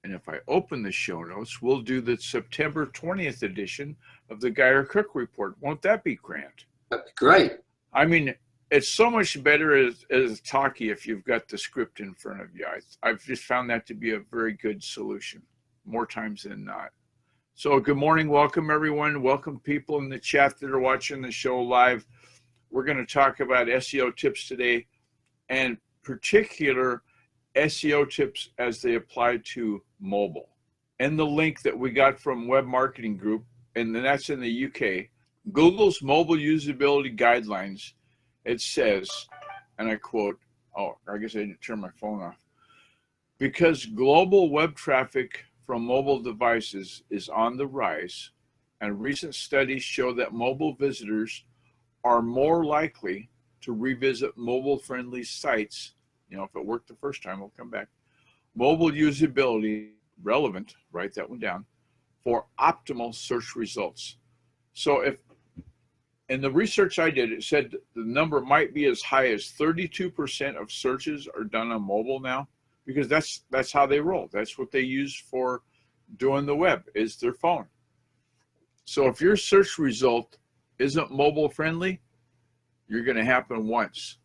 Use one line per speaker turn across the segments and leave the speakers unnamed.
And if I open the show notes, we'll do the September 20th edition of the Geyer Cook Report. Won't that be grand?
That'd be great.
I mean, it's so much better as talkie if you've got the script in front of you. I've just found that to be a very good solution, more times than not. So good morning. Welcome, everyone. Welcome people in the chat that are watching the show live. We're going to talk about SEO tips today, and particular SEO tips as they apply to mobile. And the link that we got from Web Marketing Group, and that's in the UK, Google's mobile usability guidelines, it says, and I quote, oh, I guess I didn't turn my phone off. Because global web traffic from mobile devices is on the rise, and recent studies show that mobile visitors are more likely to revisit mobile-friendly sites. You know, if it worked the first time, we'll come back. Mobile usability relevant, write that one down, for optimal search results. So if in the research I did, it said the number might be as high as 32% of searches are done on mobile now, because that's how they roll. That's what they use for doing the web, is their phone. So if your search result isn't mobile friendly, you're going to happen once.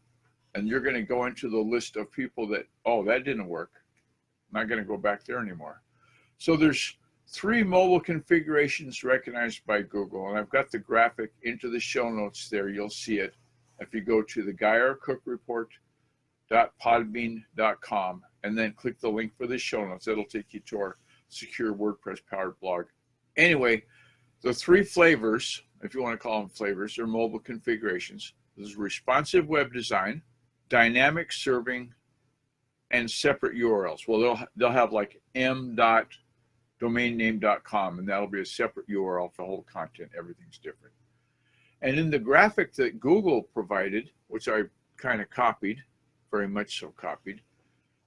And you're going to go into the list of people that, oh, that didn't work. I'm not going to go back there anymore. So there's 3 mobile configurations recognized by Google. And I've got the graphic into the show notes there. You'll see it. If you go to the GeyerCookReport.podbean.com and then click the link for the show notes, it'll take you to our secure WordPress powered blog. Anyway, the 3 flavors, if you want to call them flavors, are mobile configurations. There's responsive web design, dynamic serving, and separate URLs. Well, they'll have like m.domainname.com, and that'll be a separate URL for the whole content. Everything's different. And in the graphic that Google provided, which I kind of copied, very much so copied,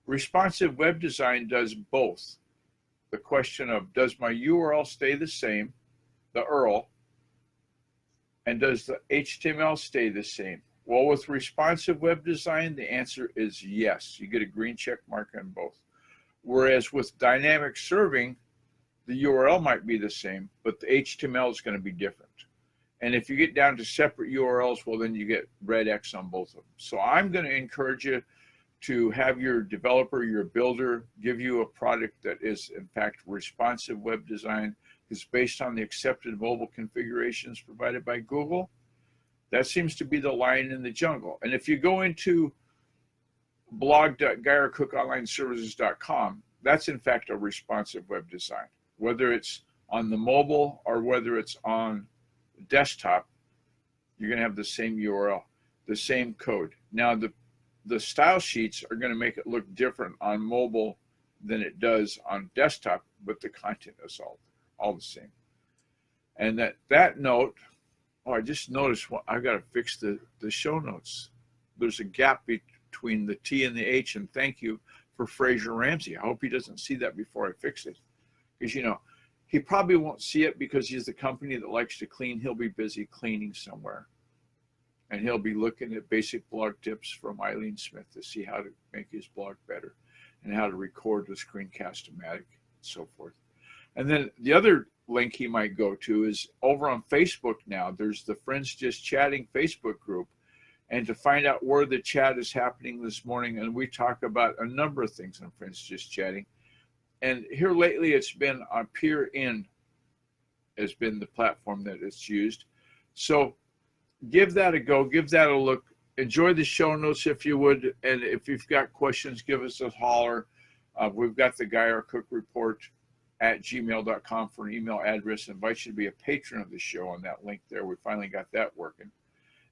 responsive web design does both. The question of, does my URL stay the same, the URL, and does the HTML stay the same? Well, with responsive web design, the answer is yes. You get a green check mark on both. Whereas with dynamic serving, the URL might be the same, but the HTML is going to be different. And if you get down to separate URLs, well, then you get red X on both of them. So I'm going to encourage you to have your developer, your builder, give you a product that is, in fact, responsive web design. It's based on the accepted mobile configurations provided by Google. That seems to be the lion in the jungle. And if you go into blog.GeyerCookOnlineServices.com, that's in fact a responsive web design. Whether it's on the mobile or whether it's on desktop, you're going to have the same URL, the same code. Now, the style sheets are going to make it look different on mobile than it does on desktop, but the content is all the same. And that note, oh, I just noticed I've got to fix the show notes. There's a gap between the T and the H, and thank you for Fraser Ramsey. I hope he doesn't see that before I fix it. Because, you know, he probably won't see it because he's the company that likes to clean. He'll be busy cleaning somewhere. And he'll be looking at basic blog tips from Eileen Smith to see how to make his blog better and how to record with Screencast-O-Matic and so forth. And then the other link he might go to is over on Facebook now. There's the Friends Just Chatting Facebook group. And to find out where the chat is happening this morning, and we talk about a number of things on Friends Just Chatting. And here lately it's been on Peer In has been the platform that it's used. So give that a go, give that a look. Enjoy the show notes if you would. And if you've got questions, give us a holler. We've got the Geyer Cook Report at gmail.com for an email address. I invite you to be a patron of the show on that link there. We finally got that working.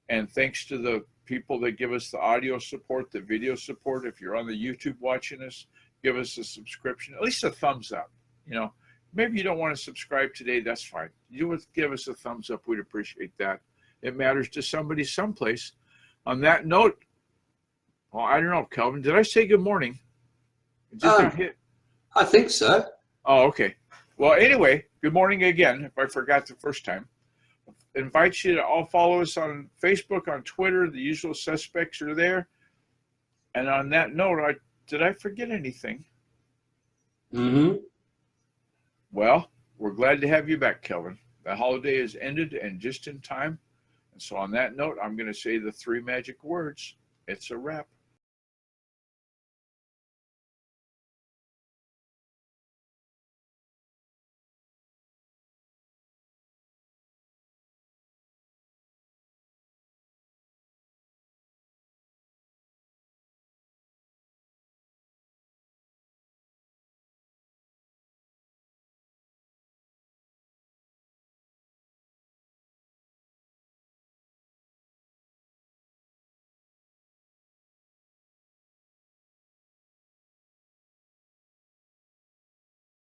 And thanks to the people that give us the audio support, the video support. If you're on the YouTube watching us, give us a subscription, at least a thumbs up. You know, maybe you don't want to subscribe today, that's fine. You would give us a thumbs up, we'd appreciate that. It matters to somebody someplace. On that note, well, I don't know, Kelvin, did I say good morning?
I think so.
Oh, okay. Well, anyway, good morning again, if I forgot the first time. I invite you to all follow us on Facebook, on Twitter. The usual suspects are there. And on that note, did I forget anything?
Mm-hmm.
Well, we're glad to have you back, Kelvin. The holiday has ended and just in time. And so on that note, I'm going to say the three magic words. It's a wrap.